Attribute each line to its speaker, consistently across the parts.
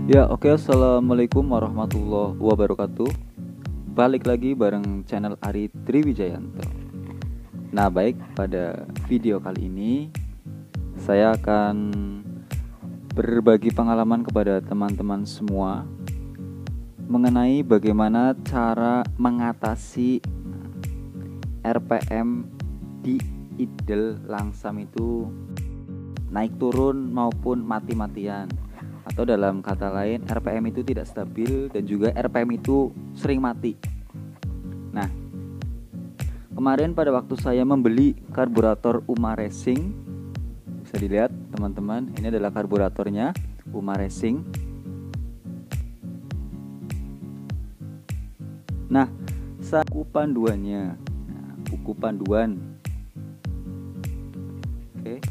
Speaker 1: Ya, oke. Assalamualaikum warahmatullahi wabarakatuh. Balik lagi bareng channel Ari Triwijayanto. Nah, baik, pada video kali ini saya akan berbagi pengalaman kepada teman-teman semua mengenai bagaimana cara mengatasi RPM di idle langsam itu naik turun maupun mati-matian, atau dalam kata lain RPM itu tidak stabil dan juga RPM itu sering mati. Nah, kemarin pada waktu saya membeli karburator UMA Racing, bisa dilihat teman-teman, ini adalah karburatornya UMA Racing. Nah, buku panduannya, buku panduan. Oke.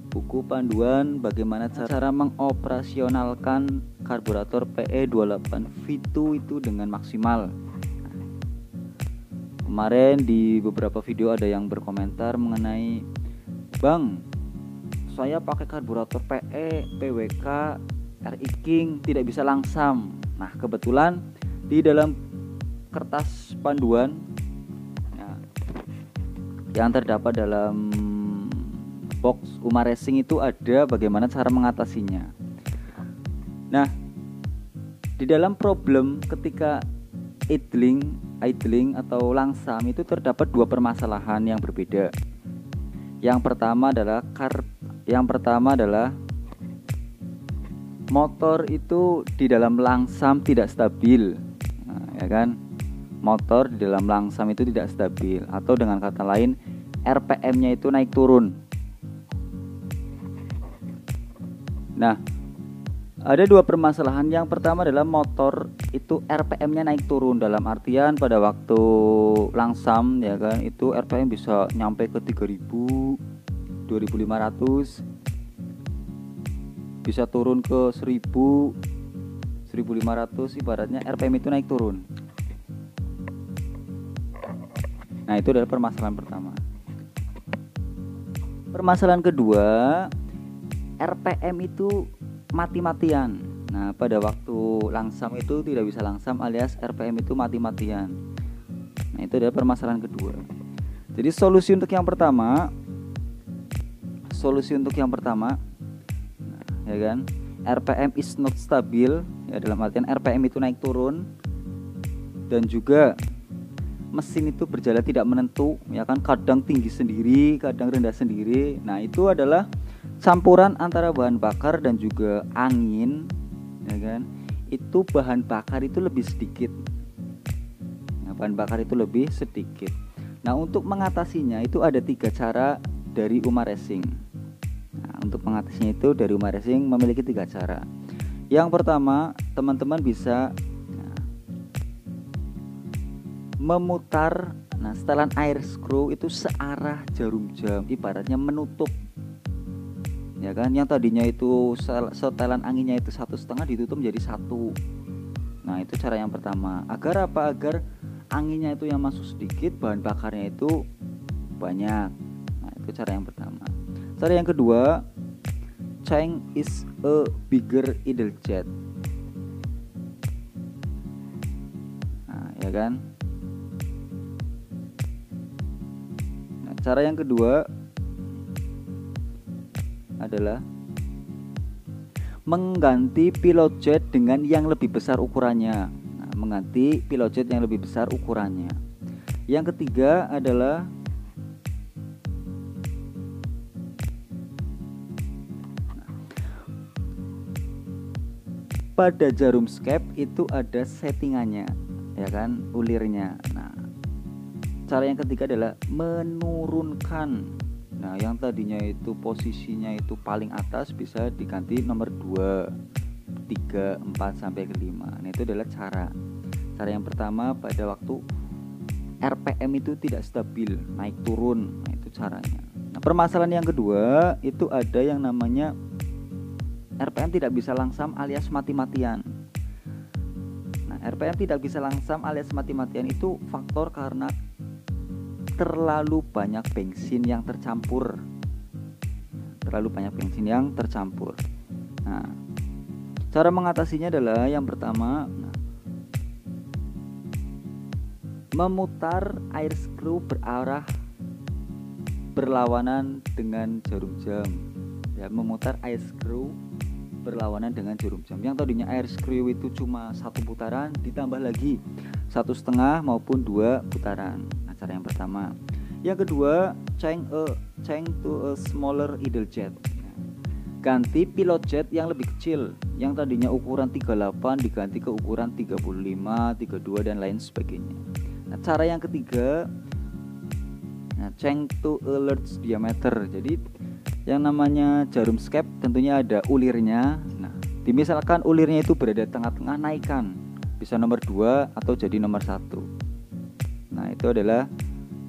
Speaker 1: Buku panduan bagaimana cara mengoperasionalkan karburator PE28 V2 itu dengan maksimal. Kemarin di beberapa video ada yang berkomentar mengenai, "Bang, saya pakai karburator PE, PWK, RI King tidak bisa langsam." Nah, kebetulan di dalam kertas panduan yang terdapat dalam box UMA Racing itu ada bagaimana cara mengatasinya. Nah, di dalam problem ketika idling atau langsam itu terdapat dua permasalahan yang berbeda. Yang pertama adalah motor itu di dalam langsam tidak stabil. Nah, ya kan? Motor di dalam langsam itu tidak stabil, atau dengan kata lain RPM-nya itu naik turun. Nah, ada dua permasalahan. Yang pertama adalah motor itu RPM-nya naik turun, dalam artian pada waktu langsam ya kan, itu RPM bisa nyampe ke 3000, 2500, bisa turun ke 1000, 1500, ibaratnya RPM itu naik turun. Nah, itu adalah permasalahan pertama. Permasalahan kedua, RPM itu mati-matian. Nah, pada waktu langsam itu tidak bisa langsam, alias RPM itu mati-matian. Nah, itu adalah permasalahan kedua. Jadi solusi untuk yang pertama, nah, ya kan, RPM is not stabil, ya dalam artian RPM itu naik turun, dan juga mesin itu berjalan tidak menentu, ya kan, kadang tinggi sendiri, kadang rendah sendiri. Nah, itu adalah campuran antara bahan bakar dan juga angin, ya kan. Itu bahan bakar itu lebih sedikit. Nah, bahan bakar itu lebih sedikit. Nah, untuk mengatasinya itu ada 3 cara dari UMA Racing. Nah, untuk mengatasinya itu dari UMA Racing memiliki 3 cara. Yang pertama, teman-teman bisa memutar setelan air screw itu searah jarum jam, ibaratnya menutup, ya kan, yang tadinya itu setelan anginnya itu 1,5 ditutup menjadi 1. Nah, itu cara yang pertama. Agar apa? Agar anginnya itu yang masuk sedikit, bahan bakarnya itu banyak. Nah, itu cara yang pertama. Cara yang kedua, change is a bigger idle jet. Nah, ya kan. Cara yang kedua adalah mengganti pilot jet dengan yang lebih besar ukurannya. Nah, mengganti pilot jet yang lebih besar ukurannya. Yang ketiga adalah pada jarum skep itu ada settingannya, ya kan, ulirnya. Nah, cara yang ketiga adalah menurunkan. Nah, yang tadinya itu posisinya itu paling atas bisa diganti nomor 2, 3, 4 sampai ke 5. Nah, itu adalah cara yang pertama pada waktu RPM itu tidak stabil, naik turun. Nah, itu caranya. Nah, permasalahan yang kedua itu ada yang namanya RPM tidak bisa langsam alias mati-matian. Nah, RPM tidak bisa langsam alias mati-matian itu faktor karena terlalu banyak bensin yang tercampur. Nah, Cara mengatasinya adalah yang pertama, memutar air screw berlawanan dengan jarum jam. Ya, memutar air screw berlawanan dengan jarum jam. Yang tadinya air screw itu cuma 1 putaran, ditambah lagi 1,5 maupun 2 putaran. Nah, cara yang pertama. Yang kedua, change to a smaller idle jet. Ganti pilot jet yang lebih kecil, yang tadinya ukuran 38 diganti ke ukuran 35, 32 dan lain sebagainya. Nah, cara yang ketiga, change to a large diameter. Jadi yang namanya jarum skep tentunya ada ulirnya. Nah, misalkan ulirnya itu berada tengah-tengah, naikkan, bisa nomor 2 atau jadi nomor 1. Nah, itu adalah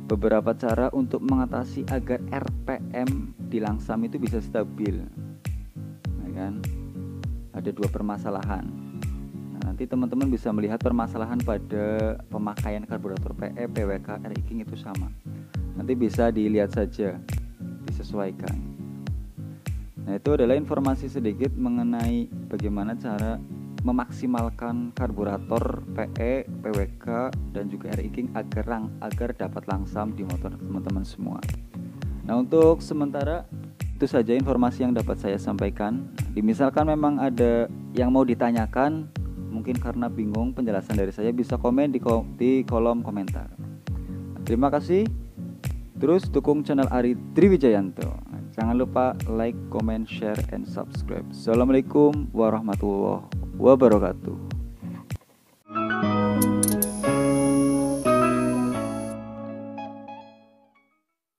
Speaker 1: beberapa cara untuk mengatasi agar RPM di langsam itu bisa stabil. Nah, kan ada 2 permasalahan. Nah, nanti teman-teman bisa melihat permasalahan pada pemakaian karburator PE, PWK, RI King itu sama. Nanti bisa dilihat saja, disesuaikan. Nah, itu adalah informasi sedikit mengenai bagaimana cara memaksimalkan karburator PE, PWK dan juga RI King agar dapat langsam di motor teman-teman semua. Nah, untuk sementara itu saja informasi yang dapat saya sampaikan. Misalkan memang ada yang mau ditanyakan, mungkin karena bingung penjelasan dari saya, bisa komen di kolom komentar. Terima kasih. Terus dukung channel Ari Triwijayanto. Jangan lupa like, comment, share, and subscribe. Assalamualaikum warahmatullahi wabarakatuh.